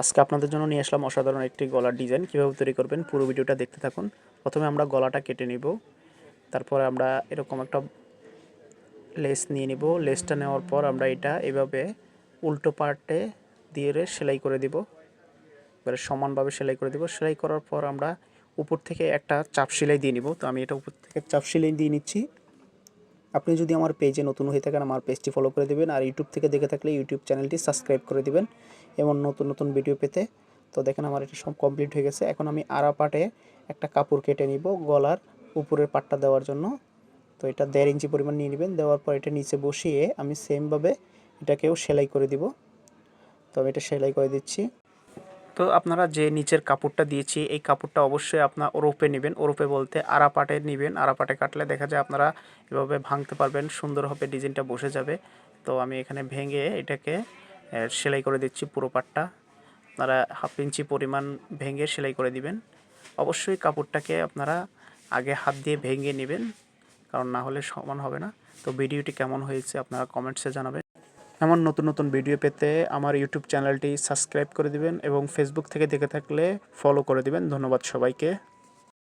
আজকে আপনাদের জন্য নিয়ে আসলাম অসাধারণ একটি গলার ডিজাইন। কীভাবে তৈরি করবেন পুরো ভিডিওটা দেখতে থাকুন। প্রথমে আমরা গলাটা কেটে নিব, তারপরে আমরা এরকম একটা লেস নিয়ে নিব। লেসটা নেওয়ার পর আমরা এটা এভাবে উল্টো পার্টে দিয়ে সেলাই করে দিব, এবারে সমানভাবে সেলাই করে দিব। সেলাই করার পর আমরা উপর থেকে একটা চাপ সেলাই দিয়ে নিব। তো আমি এটা উপর থেকে চাপ সেলাই দিয়ে নিচ্ছি। আপনি যদি আমার পেজে নতুন হয়ে থাকেন আমার পেজটি ফলো করে দেবেন, আর ইউটিউব থেকে দেখে থাকলে ইউটিউব চ্যানেলটি সাবস্ক্রাইব করে দিবেন এবং নতুন নতুন ভিডিও পেতে। তো দেখেন আমার এটা সব কমপ্লিট হয়ে গেছে। এখন আমি আড়া পাটে একটা কাপড় কেটে নিব গলার উপরের পাটটা দেওয়ার জন্য। তো এটা 1.5 ইঞ্চি পরিমাণ নিয়ে নেবেন। দেওয়ার পর এটা নিচে বসিয়ে আমি সেমভাবে এটাকেও সেলাই করে দিব। তো আমি এটা সেলাই করে দিচ্ছি। তো আপনারা যে নিচের কাপড়টা দিয়েছি এই কাপড়টা অবশ্যই আপনার ওরপে নেবেন। ওরপে বলতে আড়া পাটে নেবেন। আড়া পাটে কাটলে দেখা যায় আপনারা এভাবে ভাঙতে পারবেন, সুন্দরভাবে ডিজাইনটা বসে যাবে। তো আমি এখানে ভেঙে এটাকে সেলাই করে দিচ্ছি পুরো পাটটা। আপনারা 1/2 ইঞ্চি পরিমাণ ভেঙে সেলাই করে দিবেন। অবশ্যই কাপড়টাকে আপনারা আগে হাত দিয়ে ভেঙে নেবেন, কারণ না হলে সমান হবে না। তো ভিডিওটি কেমন হয়েছে আপনারা কমেন্টসে জানাবেন। এমন নতুন নতুন ভিডিও পেতে আমার ইউটিউব চ্যানেলটি সাবস্ক্রাইব করে দিবেন এবং ফেসবুক থেকে দেখে থাকলে ফলো করে দিবেন। ধন্যবাদ সবাইকে।